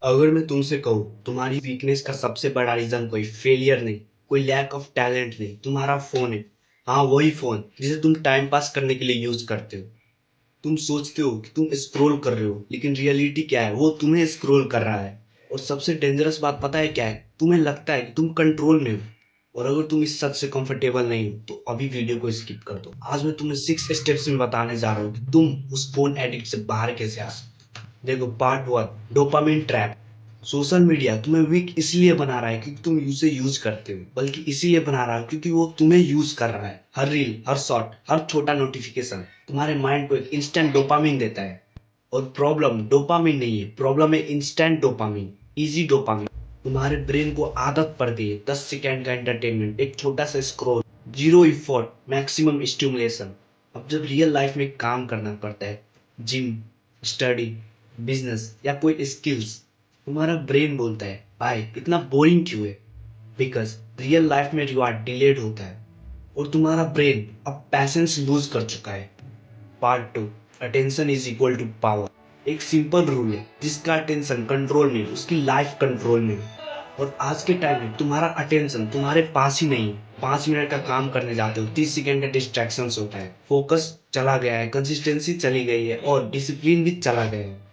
अगर मैं तुमसे कहूँ तुम्हारी वीकनेस का सबसे बड़ा रीजन कोई फेलियर नहीं, कोई लैक ऑफ टैलेंट नहीं, तुम्हारा फोन है। हाँ, वही फोन जिसे तुम टाइम पास करने के लिए यूज करते हो। तुम सोचते हो कि तुम स्क्रॉल कर रहे हो, लेकिन रियलिटी क्या है, वो तुम्हें स्क्रॉल कर रहा है। और सबसे डेंजरस बात पता है क्या है? तुम्हें लगता है कि तुम कंट्रोल में हो। और अगर तुम इस सच से कंफर्टेबल नहीं हो तो अभी वीडियो को स्किप कर दो। आज मैं तुम्हें 6 स्टेप्स में बताने जा रहा हूँ कि तुम उस फोन एडिक्ट से बाहर कैसे आ सकते हो। देखो, part 1, dopamine trap. Social media तुम्हें वीक इसलिए बना रहा है क्योंकि तुम उसे यूज करते हो, बल्कि इसीलिए बना रहा है क्योंकि वो तुम्हें यूज कर रहा है। हर रील, हर शॉट, हर छोटा नोटिफिकेशन तुम्हारे माइंड को एक इंस्टेंट डोपामिन देता है। और प्रॉब्लम डोपामिन नहीं है, प्रॉब्लम है इंस्टेंट डोपामिन, इजी डोपामिन। तुम्हारे ब्रेन को आदत पड़ गई है 10 सेकेंड का एंटरटेनमेंट, एक छोटा सा scroll, zero effort, maximum stimulation. अब जब रियल लाइफ में काम करना पड़ता है, जिम, स्टडी, बिजनेस या कोई स्किल्स, तुम्हारा ब्रेन बोलता है भाई इतना बोरिंग क्यों है। बिकॉज रियल लाइफ में रिवार्ड डिलेड होता है और तुम्हारा ब्रेन अब पैसेंस लूज कर चुका है। Part 2, attention is equal to power. एक सिंपल रूल है, जिसका अटेंशन कंट्रोल में उसकी लाइफ कंट्रोल में। और आज के टाइम में तुम्हारा अटेंशन तुम्हारे पास ही नहीं। 5 मिनट का काम करने जाते हो, 30 सेकेंड का डिस्ट्रैक्शन होता है, फोकस चला गया है, कंसिस्टेंसी चली गई है और डिसिप्लिन भी चला गया है।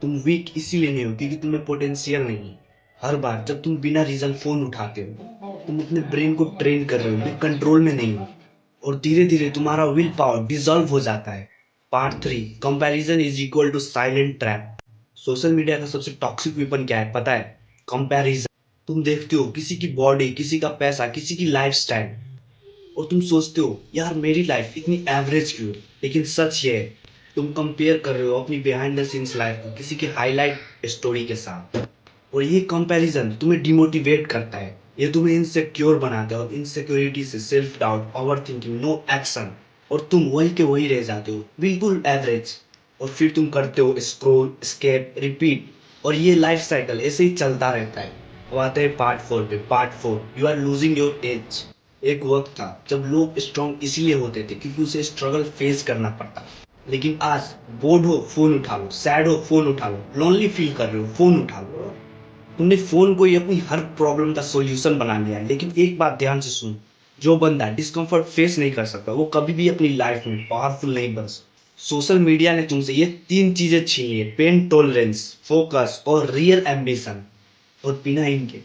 तुम वीक इसीलिए नहीं हो क्योंकि तुम्हें पोटेंशियल नहीं है। हर बार जब तुम बिना रीजन फोन उठाते हो, तुम अपने ब्रेन को ट्रेन कर रहे हो, मैं कंट्रोल में नहीं हो। और धीरे धीरे तुम्हारा विल पावर डिसॉल्व हो जाता है। Part 3, comparison is equal to silent trap. Social media का सबसे टॉक्सिक वेपन क्या है पता है? कंपैरिजन। तुम देखते हो किसी की बॉडी, किसी का पैसा, किसी की लाइफस्टाइल, और तुम सोचते हो यार मेरी लाइफ इतनी एवरेज क्यों है? लेकिन सच ये है, तुम कंपेयर कर रहे हो अपनी बिहाइंड द सीन्स लाइफ को किसी की हाईलाइट स्टोरी के साथ। और ये कंपैरिजन तुम्हें डिमोटिवेट करता है, ये तुम्हें इनसिक्योर बनाता है, और इनसिक्योरिटी से self doubt, overthinking, no action. और तुम वही के वही रह जाते हो, बिल्कुल एवरेज। और फिर तुम करते हो स्क्रॉल, स्केप, रिपीट, और ये लाइफ साइकिल ऐसे ही चलता रहता है। अब आते हैं पार्ट 4 पे। Part 4, you are losing your edge. एक वक्त था जब लोग स्ट्रांग इसलिए होते थे क्योंकि उसे स्ट्रगल फेस करना पड़ता। लेकिन आज बोर्ड हो फोन उठा लो, सैड हो फोन उठा लो, लोनली फील कर रहे हो फोन उठा लो। तुमने फोन को ही अपनी हर प्रॉब्लम का सॉल्यूशन बना लिया है। लेकिन एक बात ध्यान से सुन, जो बंदा डिस्कम्फर्ट फेस नहीं कर सकता वो कभी भी अपनी लाइफ में पावरफुल नहीं बन सकता। सोशल मीडिया ने तुमसे ये 3 चीजें छीन ली है, पेन टॉलरेंस, फोकस और रियल एम्बिशन। और बिना इनके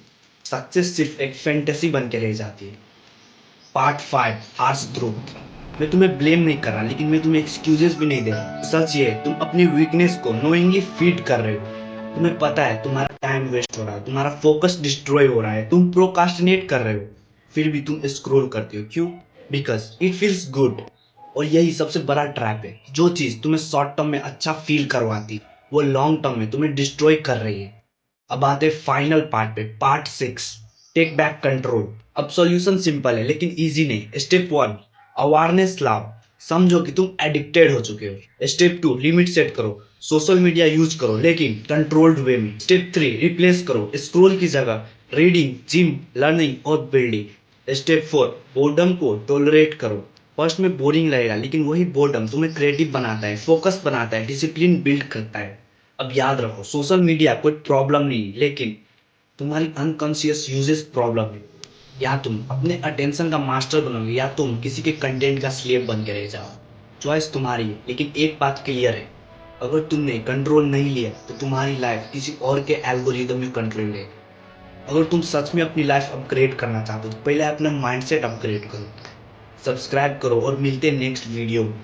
सक्सेस सिर्फ एक फैंटेसी बन के रह जाती है। Part 5, harsh truth. मैं तुम्हें ब्लेम नहीं कर रहा, लेकिन मैं तुम्हें एक्सक्यूजेस भी नहीं दे रहा। सच ये है, तुम अपनी वीकनेस को नोइंगली फीड कर रहे हो। तुम्हें पता है तुम्हारा टाइम वेस्ट हो रहा है, तुम्हारा फोकस डिस्ट्रॉय हो रहा है, तुम प्रोकास्टिनेट कर रहे हो, फिर भी तुम स्क्रॉल करते हो। क्यों? Because it feels good. और यही सबसे बड़ा ट्रैप है, जो चीज तुम्हें शॉर्ट टर्म में अच्छा फील करवाती वो लॉन्ग टर्म में तुम्हें डिस्ट्रॉय कर रही है। अब आते फाइनल पार्ट पे, पार्ट 6, टेक बैक कंट्रोल। अब सॉल्यूशन सिंपल है लेकिन इजी नहीं। स्टेप 1, अवेयरनेस लाओ। समझो कि तुम एडिक्टेड हो चुके हो। स्टेप 2, लिमिट सेट करो। सोशल मीडिया यूज करो लेकिन कंट्रोल्ड वे में। स्टेप 3, रिप्लेस करो स्क्रॉल की जगह रीडिंग, जिम, लर्निंग और बिल्डिंग। स्टेप 4, बोर्डम को टॉलरेट करो। फर्स्ट में बोरिंग लगेगा, लेकिन वही बोर्डम तुम्हें क्रिएटिव बनाता है, फोकस बनाता है, डिसिप्लिन बिल्ड करता है। अब याद रखो, सोशल मीडिया कोई प्रॉब्लम नहीं, लेकिन तुम्हारी अनकॉन्शियस यूजेस प्रॉब्लम है। या तुम अपने अटेंशन का मास्टर बनोगे या तुम किसी के कंटेंट का स्लेव बन के रह जाओ। चॉइस तुम्हारी है, लेकिन एक बात क्लियर है, अगर तुमने कंट्रोल नहीं लिया तो तुम्हारी लाइफ किसी और के एल्गोरिदम में कंट्रोल है। अगर तुम सच में अपनी लाइफ अपग्रेड करना चाहते हो तो पहले अपना माइंडसेट अपग्रेड करो। सब्सक्राइब करो और मिलते हैं नेक्स्ट वीडियो में।